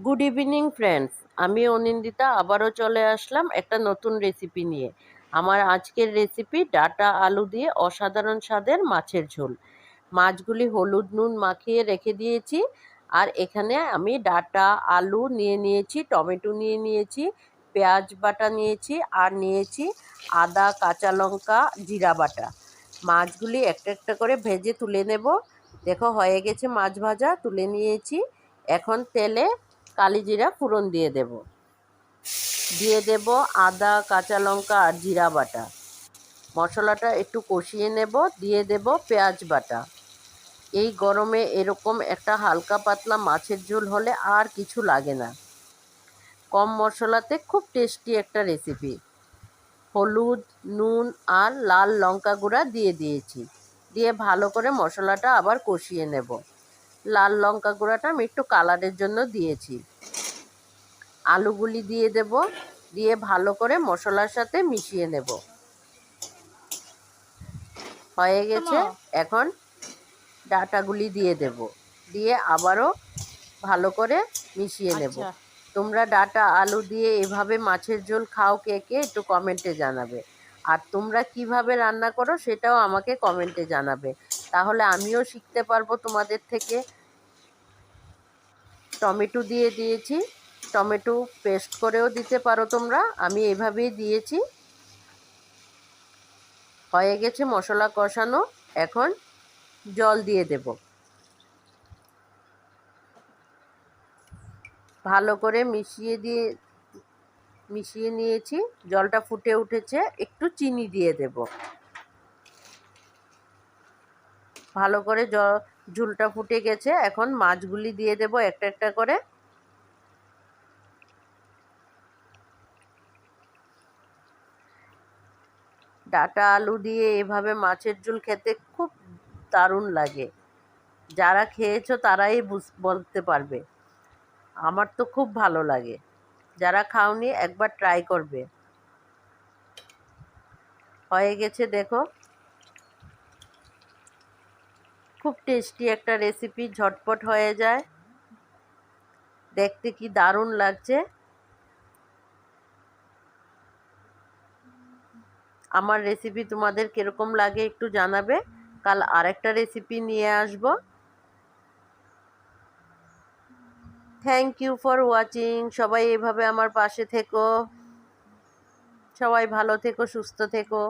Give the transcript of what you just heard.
Good evening friends, আমি অনিন্দিতা আবারও চলে আসলাম একটা নতুন রেসিপি নিয়ে। আমার আজকের রেসিপি ডাটা আলু দিয়ে অসাধারণ স্বাদের মাছের ঝোল। মাছগুলি হলুদ নুন মাখিয়ে রেখে দিয়েছি। আর এখানে আমি ডাটা আলু নিয়ে নিয়েছি, টমেটো নিয়ে নিয়েছি, পেঁয়াজ বাটা নিয়েছি, আর নিয়েছি আদা কাঁচা লঙ্কা জিরা বাটা। মাছগুলি একটা একটা করে ভেজে তুলে নেব। দেখো হয়ে গেছে মাছ ভাজা, তুলে নিয়েছি। এখন তেলে কালিজিরা ফোড়ন দিয়ে দেব আদা কাঁচা লঙ্কা আর জিরা বাটা। মশলাটা একটু কষিয়ে নেব, দিয়ে দেব পেঁয়াজ বাটা। এই গরমে এরকম একটা হালকা পাতলা মাছের ঝোল হলে আর কিছু লাগে না। কম মশলাতে খুব টেস্টি একটা রেসিপি। হলুদ নুন আর লাল লঙ্কা গুঁড়া দিয়ে দিয়েছি, দিয়ে ভালো করে মশলাটা আবার কষিয়ে নেব। লাল লঙ্কা গুঁড়াটা আমি একটু কালারের জন্য দিয়েছি। আলুগুলি দিয়ে দেব, দিয়ে ভালো করে মশলার সাথে মিশিয়ে নেব। হয়ে গেছে। এখন ডাটাগুলি দিয়ে দেব, দিয়ে আবারও ভালো করে মিশিয়ে নেব। তোমরা ডাটা আলু দিয়ে এভাবে মাছের ঝোল খাও কে কে, একটু কমেন্টে জানাবে। আর তোমরা কিভাবে রান্না করো সেটাও আমাকে কমেন্টে জানাবে, তাহলে আমিও শিখতে পারবো তোমাদের থেকে। টমেটো দিয়ে দিয়েছি, টমেটো পেস্ট করেও দিতে পারো তোমরা, আমি এভাবেই দিয়েছি। হয়ে গেছে মশলা কষানো, এখন জল দিয়ে দেব। ভালো করে মিশিয়ে নিয়েছি, জলটা ফুটে উঠেছে, একটু চিনি দিয়ে দেব। ভালো করে ঝোলটা ফুটে গেছে, এখন মাছগুলি দিয়ে দেব একটা একটা করে। ডাটা আলু দিয়ে এভাবে মাছের ঝোল খেতে খুব দারুণ লাগে। যারা খেয়েছো তারাই বলতে পারবে। আমার তো খুব ভালো লাগে। যারা খাওনি একবার ট্রাই করবে। হয়ে গেছে দেখো, খুব টেস্টি একটা রেসিপি, ঝটপট হয়ে যায়, দেখতে কি দারুণ লাগছে। আমার রেসিপি তোমাদের কিরকম লাগে একটু জানাবে। কাল আরেকটা রেসিপি নিয়ে আসব। Thank you for watching. সবাই এভাবে আমার পাশে থেকো, সবাই ভালো থেকো, সুস্থ থেকো।